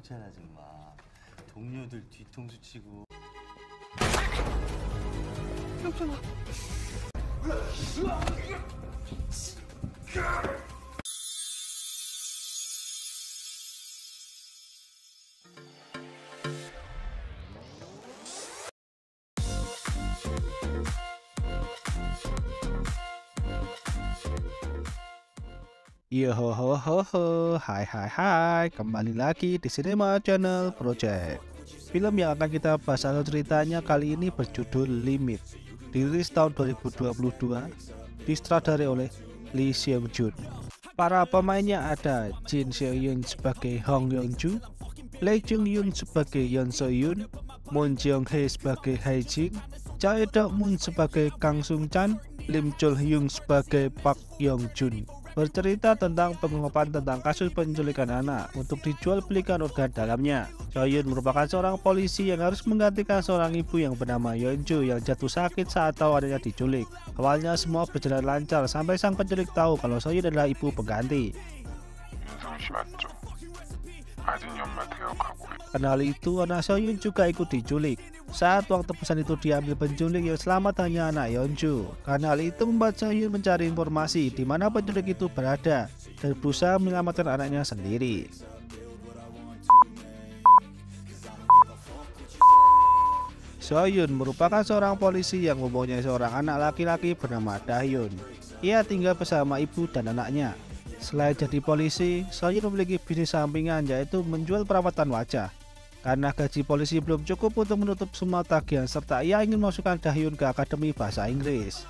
경찰 아줌마. 동료들 뒤통수 치고. 깜짝아. Yo ho ho ho ho, hai, kembali lagi di Cinema Channel Project. Film yang akan kita bahas alur ceritanya kali ini berjudul Limit. Dirilis tahun 2022, disutradarai oleh Lee Seung Joon. Para pemainnya ada Jin Seo Yoon sebagai Hong Yeon Ju, Lee Jung Yoon sebagai Yeon So Yoon, Moon Jeong Hae sebagai Hae Jin, Chae Dok Moon sebagai Kang Sung Chan, Lim Chol Hyung sebagai Park Yong Jun. Bercerita tentang pengungkapan tentang kasus penculikan anak untuk dijual belikan organ dalamnya. Soyun merupakan seorang polisi yang harus menggantikan seorang ibu yang bernama Yeonju yang jatuh sakit saat tahu adanya diculik. Awalnya semua berjalan lancar sampai sang penculik tahu kalau Soyun adalah ibu pengganti. Karena hal itu, anak Soyun juga ikut diculik. Saat uang tebusan itu diambil penculik, yang selamat hanya anak Yeonju. Karena hal itu membuat Soyun mencari informasi di mana penculik itu berada dan berusaha menyelamatkan anaknya sendiri. Soyun merupakan seorang polisi yang mempunyai seorang anak laki-laki bernama Dahyun. Ia tinggal bersama ibu dan anaknya. Selain jadi polisi, Soyun memiliki bisnis sampingan yaitu menjual perawatan wajah. Karena gaji polisi belum cukup untuk menutup semua tagihan serta ia ingin memasukkan Dahyun ke Akademi Bahasa Inggris.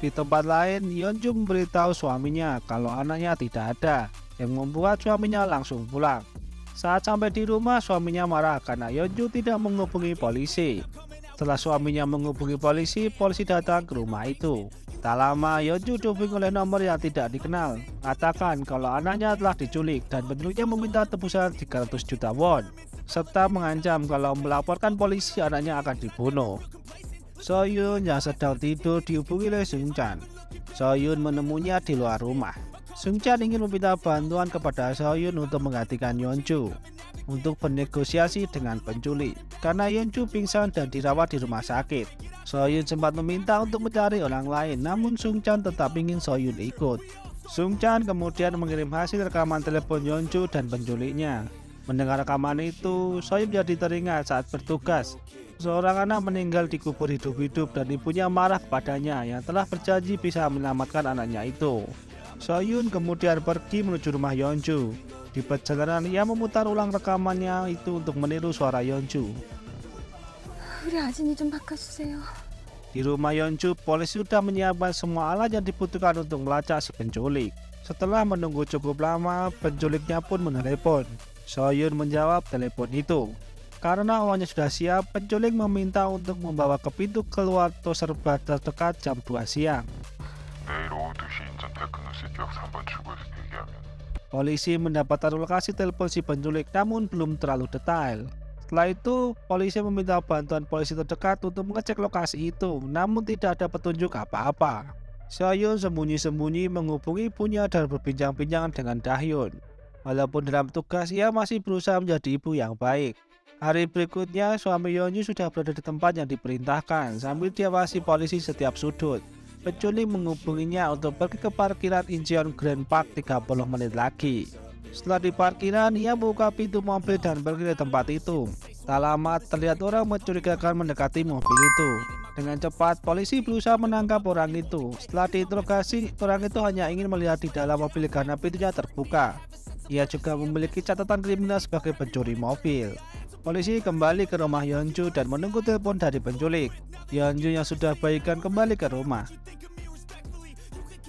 Di tempat lain, Yeonju memberitahu suaminya kalau anaknya tidak ada, yang membuat suaminya langsung pulang. Saat sampai di rumah, suaminya marah karena Yeonju tidak menghubungi polisi. Setelah suaminya menghubungi polisi, polisi datang ke rumah itu. Tak lama, Yeonju dihubungi oleh nomor yang tidak dikenal, mengatakan kalau anaknya telah diculik dan penculiknya meminta tebusan 300 juta won, serta mengancam kalau melaporkan polisi anaknya akan dibunuh. Soyun yang sedang tidur dihubungi oleh Sung Chan. Soyun menemuinya di luar rumah. Sung Chan ingin meminta bantuan kepada Soyun untuk menggantikan Yeonju untuk bernegosiasi dengan penculik karena Yeonju pingsan dan dirawat di rumah sakit. Soyun sempat meminta untuk mencari orang lain, namun Sung Chan tetap ingin Soyun ikut. Sung Chan kemudian mengirim hasil rekaman telepon Yeonju dan penculiknya. Mendengar rekaman itu, Soyun jadi teringat saat bertugas. Seorang anak meninggal dikubur hidup-hidup dan ibunya marah kepadanya yang telah berjanji bisa menyelamatkan anaknya itu. Soyun kemudian pergi menuju rumah Yeonju. Di perjalanan ia memutar ulang rekamannya itu untuk meniru suara Yeonju. 우리 아진이 좀 바꿔주세요. Di rumah Yeonju, polisi sudah menyiapkan semua alat yang dibutuhkan untuk melacak si penculik. Setelah menunggu cukup lama, penculiknya pun menelepon. Soyun menjawab telepon itu. Karena uangnya sudah siap, penculik meminta untuk membawa ke pintu keluar tol serba terdekat jam 2 siang. Polisi mendapatkan lokasi telepon si penculik namun belum terlalu detail. Setelah itu, polisi meminta bantuan polisi terdekat untuk mengecek lokasi itu, namun tidak ada petunjuk apa-apa. Soyun sembunyi-sembunyi menghubungi ibunya dan berbincang-bincang dengan Dahyun. Walaupun dalam tugas, ia masih berusaha menjadi ibu yang baik. Hari berikutnya, suami Yeonju sudah berada di tempat yang diperintahkan sambil diawasi polisi setiap sudut. Penculik menghubunginya untuk pergi ke parkiran Incheon Grand Park 30 menit lagi. Setelah di parkiran, ia membuka pintu mobil dan pergi ke tempat itu. Tak lama, terlihat orang mencurigakan mendekati mobil itu. Dengan cepat, polisi berusaha menangkap orang itu. Setelah diinterogasi, orang itu hanya ingin melihat di dalam mobil karena pintunya terbuka. Ia juga memiliki catatan kriminal sebagai pencuri mobil. Polisi kembali ke rumah Yeonju dan menunggu telepon dari penculik. Yeonju yang sudah baikan kembali ke rumah.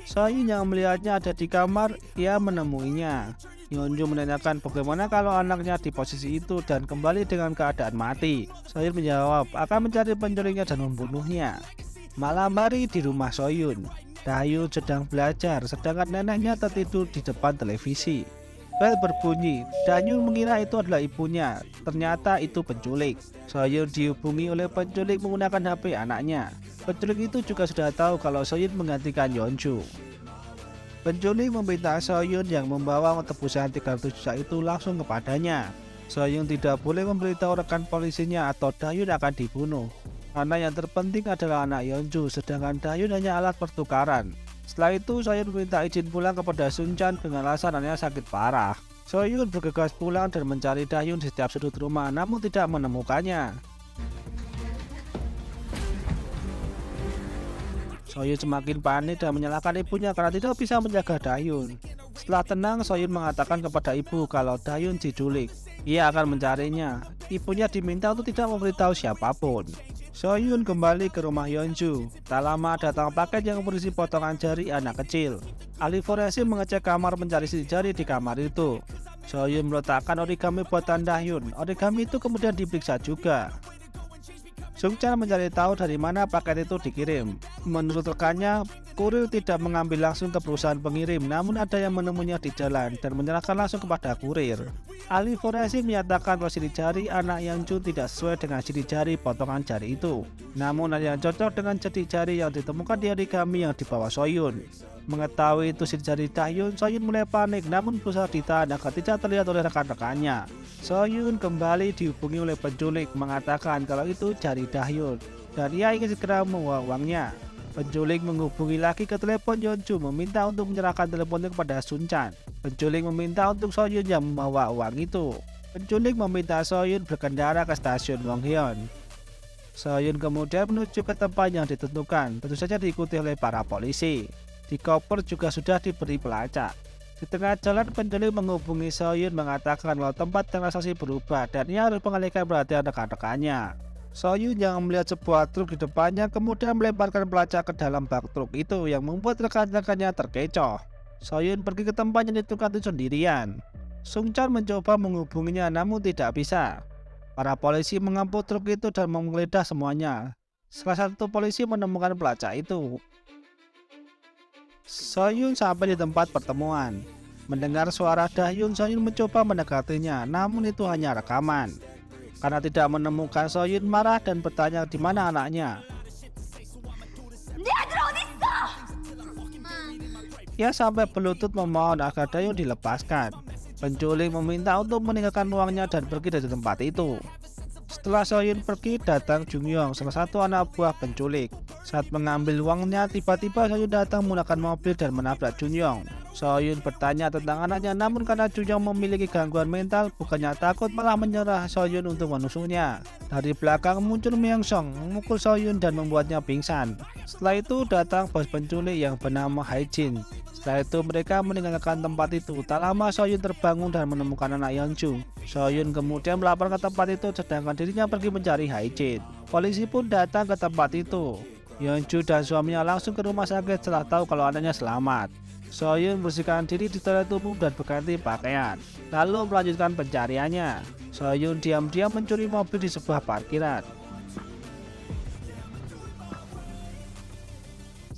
Soyun yang melihatnya ada di kamar, ia menemuinya. Yeonju menanyakan bagaimana kalau anaknya di posisi itu dan kembali dengan keadaan mati. Soyun menjawab akan mencari penculiknya dan membunuhnya. Malam hari di rumah Soyun, Dahyun sedang belajar sedangkan neneknya tertidur di depan televisi. Bel berbunyi, Dahyun mengira itu adalah ibunya, ternyata itu penculik. Soyun dihubungi oleh penculik menggunakan HP anaknya. Penculik itu juga sudah tahu kalau Soyun menggantikan Yeonju. Penculik meminta Soyun yang membawa tebusan 300 juta itu langsung kepadanya. Soyun tidak boleh memberitahu rekan polisinya atau Dahyun akan dibunuh. Karena yang terpenting adalah anak Yeonju, sedangkan Dahyun hanya alat pertukaran. Setelah itu, Soyun meminta izin pulang kepada Sunchan dengan alasan anaknya sakit parah. Soyun bergegas pulang dan mencari Dahyun di setiap sudut rumah, namun tidak menemukannya. Soyun semakin panik dan menyalahkan ibunya karena tidak bisa menjaga Dahyun. Setelah tenang, Soyun mengatakan kepada ibu kalau Dahyun diculik. Ia akan mencarinya. Ibunya diminta untuk tidak memberitahu siapapun. Soyun kembali ke rumah Yeonju. Tak lama datang paket yang berisi potongan jari anak kecil. Ahli forensik mengecek kamar mencari sidik jari di kamar itu. Soyun meletakkan origami buatan Dahyun. Origami itu kemudian diperiksa juga. Sunchan mencari tahu dari mana paket itu dikirim. Menurut rekannya, kurir tidak mengambil langsung ke perusahaan pengirim, namun ada yang menemuinya di jalan dan menyerahkan langsung kepada kurir. Ahli forensik menyatakan bahwa sidik jari anak Yeonju tidak sesuai dengan sidik jari potongan jari itu. Namun ada yang cocok dengan sidik jari yang ditemukan di origami yang dibawa Soyun. Mengetahui itu sidik jari Dahyun, Soyun mulai panik namun berusaha ditahan agar tidak terlihat oleh rekan-rekannya. Soyun kembali dihubungi oleh penculik mengatakan kalau itu jari Dahyun dan ia ingin segera membawa uangnya. Penculik menghubungi lagi ke telepon Yeonju meminta untuk menyerahkan teleponnya kepada Sunchan. Penculik meminta untuk Soyun yang membawa uang itu. Penculik meminta Soyun berkendara ke stasiun Wonghyeon. Soyun kemudian menuju ke tempat yang ditentukan, tentu saja diikuti oleh para polisi. Di koper juga sudah diberi pelacak. Di tengah jalan, penculik menghubungi Soyun mengatakan bahwa tempat transaksi berubah dan ia harus mengalihkan perhatian rekan-rekannya. Soyun yang melihat sebuah truk di depannya kemudian melemparkan pelacak ke dalam bak truk itu yang membuat rekan-rekannya terkecoh. Soyun pergi ke tempat yang ditentukan itu sendirian. Sunchan mencoba menghubunginya namun tidak bisa. Para polisi mengangkut truk itu dan menggeledah semuanya. Salah satu polisi menemukan pelacak itu. Soyun sampai di tempat pertemuan. Mendengar suara Dahyun, Soyun mencoba mendekatinya, namun itu hanya rekaman. Karena tidak menemukan, Soyun marah dan bertanya di mana anaknya. Ia sampai berlutut memohon agar Dahyun dilepaskan. Penculik meminta untuk meninggalkan uangnya dan pergi dari tempat itu. Setelah Soyun pergi, datang Jungyong, salah satu anak buah penculik. Saat mengambil uangnya, tiba-tiba Soyun datang menggunakan mobil dan menabrak Jungyong. Soyun bertanya tentang anaknya, namun karena Jungyong memiliki gangguan mental, bukannya takut malah menyerah Soyun untuk menusuknya. Dari belakang muncul Myeong-song, memukul Soyun dan membuatnya pingsan. Setelah itu datang bos penculik yang bernama Hae-jin. Setelah itu mereka meninggalkan tempat itu. Tak lama Soyun terbangun dan menemukan anak Yeonju. Soyun kemudian melapor ke tempat itu sedangkan dirinya pergi mencari Hae-jin. Polisi pun datang ke tempat itu. Yeonju dan suaminya langsung ke rumah sakit setelah tahu kalau anaknya selamat. Soyun membersihkan diri di toilet umum dan berganti pakaian, lalu melanjutkan pencariannya. Soyun diam-diam mencuri mobil di sebuah parkiran.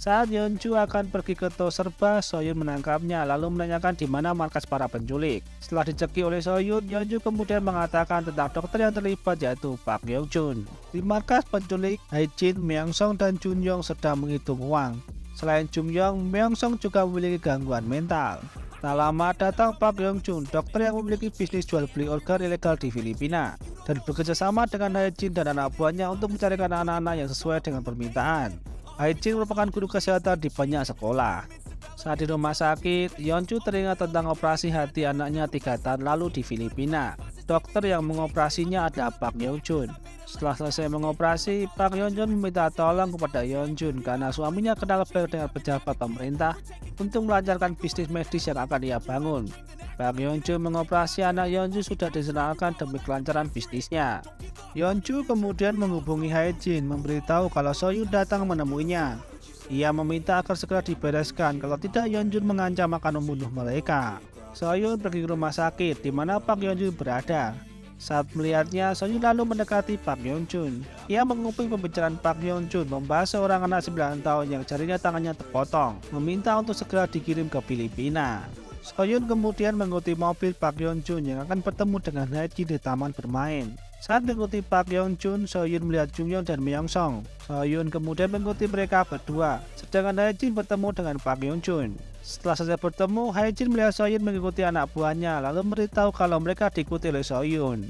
Saat Yeonju akan pergi ke toko serba, Soyun menangkapnya lalu menanyakan di mana markas para penculik. Setelah dicekik oleh Soyun, Yeonju kemudian mengatakan tentang dokter yang terlibat yaitu Park Yeong-jun. Di markas penculik, Hae-jin, Myeong-song dan Junyoung sedang menghitung uang. Selain Junyoung, Myeong-song juga memiliki gangguan mental. Tak lama datang Park Yeong-jun, dokter yang memiliki bisnis jual beli organ ilegal di Filipina, dan bekerja sama dengan Hae-jin dan anak buahnya untuk mencarikan anak-anak yang sesuai dengan permintaan. Hae-jin merupakan guru kesehatan di banyak sekolah. Saat di rumah sakit, Yeonju teringat tentang operasi hati anaknya 3 tahun lalu di Filipina. Dokter yang mengoperasinya adalah Park Yeong-jun. Setelah selesai mengoperasi, Park Yeong-jun meminta tolong kepada Yeonjun karena suaminya kenal baik dengan pejabat pemerintah untuk melancarkan bisnis medis yang akan ia bangun. Park Yeong-jun mengoperasi anak Yeonju sudah disenangkan demi kelancaran bisnisnya. Yeonju kemudian menghubungi Hae-jin memberitahu kalau Soyun datang menemuinya. Ia meminta agar segera dibereskan, kalau tidak Yeonjun mengancam akan membunuh mereka. Soyun pergi ke rumah sakit di mana Park Yeong-jun berada. Saat melihatnya, Soyun lalu mendekati Park Yeong-jun. Ia menguping pembicaraan Park Yeong-jun membahas seorang anak 9 tahun yang jarinya tangannya terpotong, meminta untuk segera dikirim ke Filipina. Soyun kemudian mengikuti mobil Park Yeong-jun yang akan bertemu dengan Hae-jin di taman bermain. Saat mengikuti Park Yeong Chun, Soyun melihat Junghyun dan Myeongsong. Soyun kemudian mengikuti mereka berdua, sedangkan Haejin bertemu dengan Park Yeong Chun. Setelah selesai bertemu, Haejin melihat Soyun mengikuti anak buahnya, lalu memberitahu kalau mereka diikuti oleh Soyun.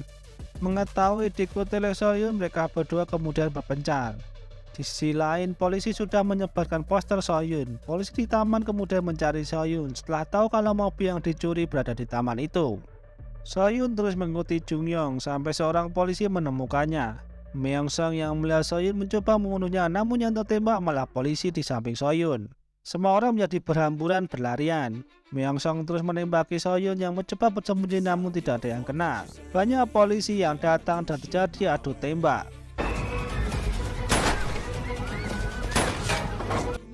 Mengetahui diikuti oleh Soyun, mereka berdua kemudian berpencar. Di sisi lain, polisi sudah menyebarkan poster Soyun. Polisi di taman kemudian mencari Soyun setelah tahu kalau mobil yang dicuri berada di taman itu. Soyun terus mengikuti Junghyun sampai seorang polisi menemukannya. Myeongsong yang melihat Soyun mencoba membunuhnya, namun yang tertembak malah polisi di samping Soyun. Semua orang menjadi berhamburan berlarian. Myeongsong terus menembaki Soyun yang mencoba bersembunyi namun tidak ada yang kena. Banyak polisi yang datang dan terjadi adu tembak.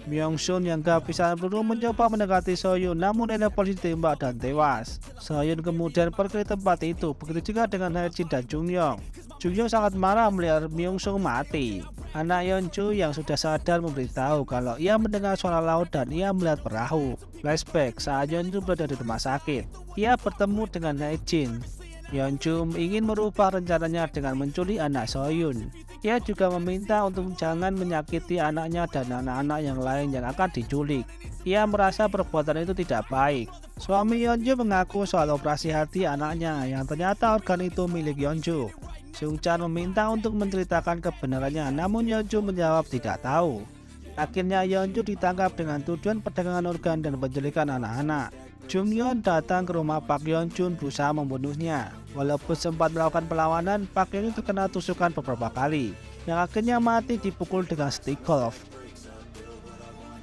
Myeongsun yang kehabisan peluru mencoba mendekati Soyun, namun ada polisi tembak dan tewas. Soyun kemudian pergi ke tempat itu, begitu juga dengan Haejin dan Junghyun. Junghyun sangat marah melihat Myeongsung mati. Anak Yeonju yang sudah sadar memberitahu kalau ia mendengar suara laut dan ia melihat perahu. Flashback saat Yeonju berada di rumah sakit. Ia bertemu dengan Haejin. Yeonju ingin merubah rencananya dengan menculik anak Soyun. Ia juga meminta untuk jangan menyakiti anaknya dan anak-anak yang lain yang akan diculik. Ia merasa perbuatan itu tidak baik. Suami Yeonju mengaku soal operasi hati anaknya yang ternyata organ itu milik Yeonju. Sung-chan meminta untuk menceritakan kebenarannya, namun Yeonju menjawab tidak tahu. Akhirnya Yeonju ditangkap dengan tuduhan perdagangan organ dan penculikan anak-anak. Junghyun datang ke rumah Park Yeong Chun berusaha membunuhnya. Walaupun sempat melakukan perlawanan, Park Yeong terkena tusukan beberapa kali, yang akhirnya mati dipukul dengan stick golf.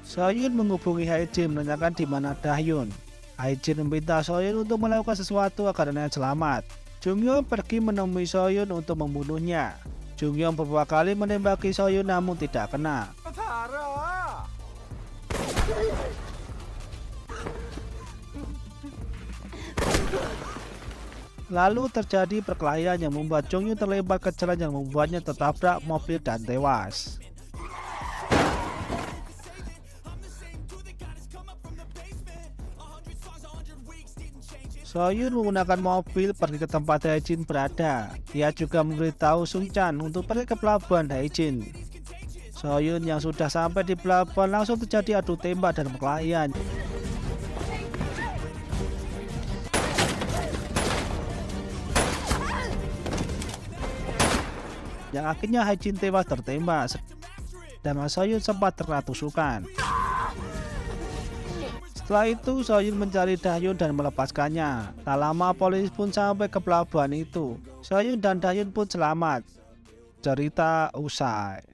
Soyun menghubungi Haejin menanyakan di mana Dahyun. Haejin meminta Soyun untuk melakukan sesuatu agar anaknya selamat. Junghyun pergi menemui Soyun untuk membunuhnya. Junghyun beberapa kali menembaki Soyun namun tidak kena. Lalu terjadi perkelahian yang membuat Junghyun terlempar ke jalan yang membuatnya tertabrak mobil dan tewas. Soyun menggunakan mobil pergi ke tempat Haejin berada. Dia juga memberitahu Sung-chan untuk pergi ke pelabuhan Haejin. Soyun yang sudah sampai di pelabuhan langsung terjadi adu tembak dan perkelahian. Yang akhirnya Haejin tewas tertembak, dan Soyun sempat terkena tusukan. Setelah itu Soyun mencari Dahyun dan melepaskannya. Tak lama polisi pun sampai ke pelabuhan itu. Soyun dan Dahyun pun selamat. Cerita usai.